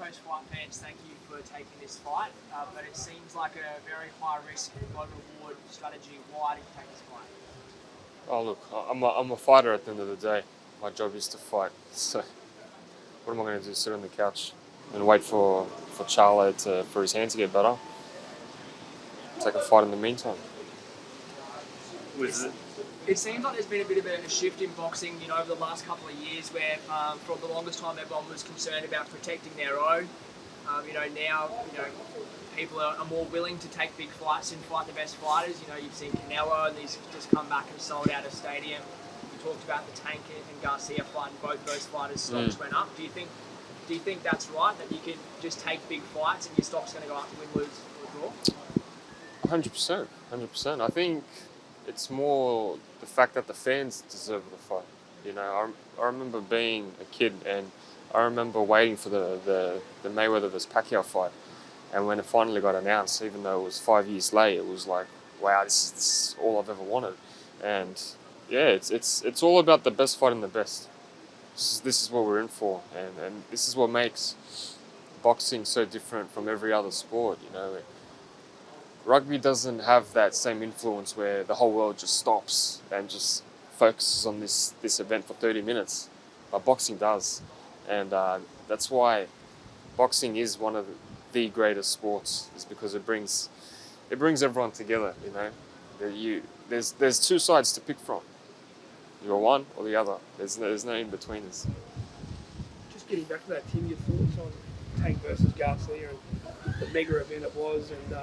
Coast Fight fans, thank you for taking this fight, but it seems like a very high risk, low reward strategy. Why did you take this fight? Oh look, I'm a fighter at the end of the day. My job is to fight. So what am I going to do? Sit on the couch and wait for Charlo for his hand to get better? Take a fight in the meantime. It seems like there's been a bit of a shift in boxing, over the last couple of years, where for the longest time everyone was concerned about protecting their own. Now, people are more willing to take big fights and fight the best fighters. You've seen Canelo, and he's just come back and sold out a stadium. You talked about the Tank and Garcia fight, and both of those fighters' stocks went up. Do you think that's right, that you can just take big fights and your stock's going to go up, win, lose, or draw? 100%, 100%. I think it's more the fact that the fans deserve the fight. I remember being a kid, and I remember waiting for the Mayweather vs Pacquiao fight, and when it finally got announced, even though it was 5 years late, it was like, wow, this is all I've ever wanted. And yeah, it's all about the best fighting the best. This is what we're in for, and this is what makes boxing so different from every other sport. Rugby doesn't have that same influence where the whole world just stops and just focuses on this event for 30 minutes. But boxing does. And that's why boxing is one of the greatest sports, is because it brings everyone together, There's two sides to pick from. You're one or the other. There's no in-betweeners. Just getting back to that, Tim, your thoughts on Tank versus Garcia and the mega event it was, and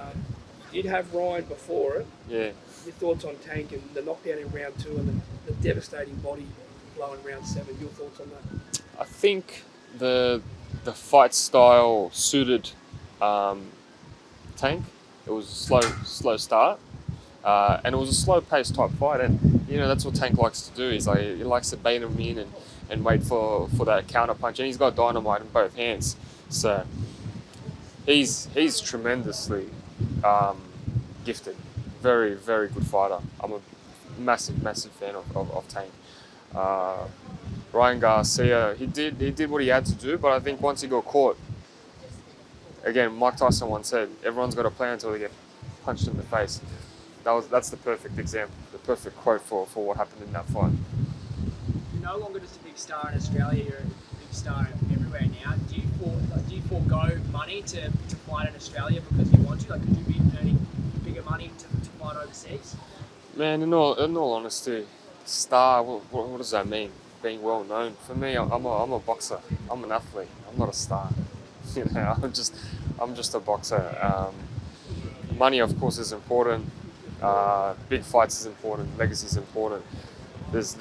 you did have Ryan before it. Yeah. Your thoughts on Tank and the knockdown in round 2 and the devastating body blow in round 7. Your thoughts on that? I think the fight style suited Tank. It was a slow start, and it was a slow paced type fight. And that's what Tank likes to do. He likes to bait him in and wait for that counter punch. And he's got dynamite in both hands, so he's tremendously gifted. Very, very good fighter. I'm a massive fan of Tank. Ryan Garcia, he did what he had to do, but I think once he got caught, again, Mike Tyson once said, everyone's got a plan until they get punched in the face. That's the perfect example, the perfect quote for what happened in that fight. You're no longer just a big star in Australia, you're a big star everywhere now. Do you forego money to fight in Australia because you want to? Could you be earning bigger money to fight overseas? Man, in all honesty, star, what does that mean? Being well known. For me, I'm a boxer. I'm an athlete. I'm not a star. I'm just a boxer. Money, of course, is important. Big fights is important. Legacy is important. There's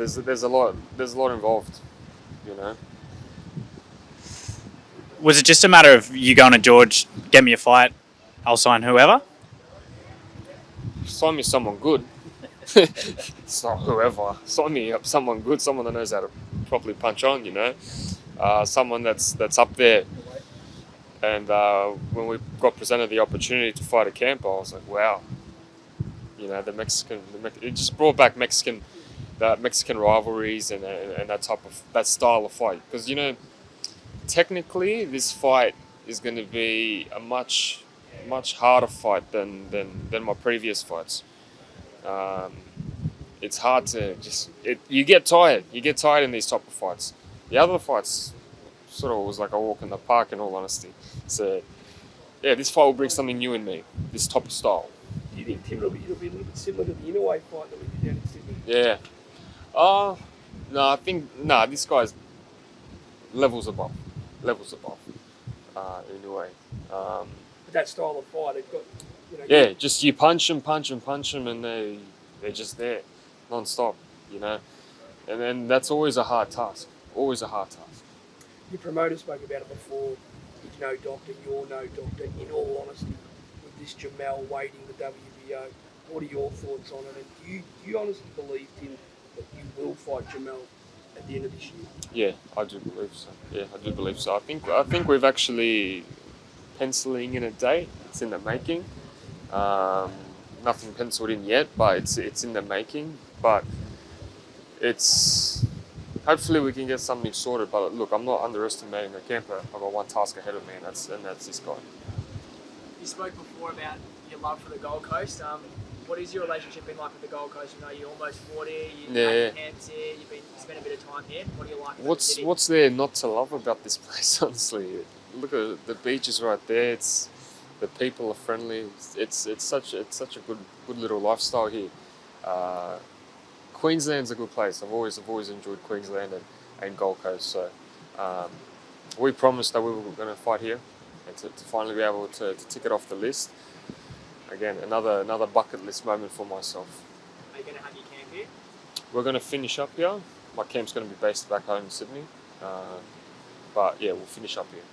a lot involved. Was it just a matter of you going to George, get me a fight, I'll sign whoever? Sign me someone good. It's not whoever. Sign me up someone good, someone that knows how to properly punch on, someone that's up there. And when we got presented the opportunity to fight at camp, I was like, wow. It just brought back Mexican rivalries and that style of fight. Because technically this fight is going to be a much harder fight than my previous fights. It's hard to you get tired in these type of fights. The other fights sort of was like a walk in the park, in all honesty. So yeah, this fight will bring something new in me, this type of style. Do you think, Tim, it'll be a little bit similar to the Inoue fight that we did down in Sydney? Yeah. No, I think this guy's levels above in a way. But that style of fight, it got yeah, just you punch them, and they're just there, non-stop, and then that's always a hard task. Your promoter spoke about it before. He's no doctor, you're no doctor. In all honesty, with this Jamel waiting the WBO, what are your thoughts on it? And do you honestly believe, Tim, that you will fight Jamel at the end of this year? Yeah, I do believe so. I think we've actually penciling in a date. It's in the making. Nothing penciled in yet, but it's in the making. But it's hopefully we can get something sorted. But look, I'm not underestimating the camper. I've got one task ahead of me, and that's this guy. You spoke before about your love for the Gold Coast. What is your relationship been like with the Gold Coast? You know, you're almost 40. You Yeah. camps here. You spent a bit of time here. What do you like? about the city? What's there not to love about this place? Honestly, look at the beaches right there. It's the people are friendly. It's such a good little lifestyle here. Queensland's a good place. I've always enjoyed Queensland and Gold Coast. So we promised that we were going to fight here, and to finally be able to tick it off the list. Again, another bucket list moment for myself. Are you going to have your camp here? We're going to finish up here. My camp's going to be based back home in Sydney, but yeah, we'll finish up here.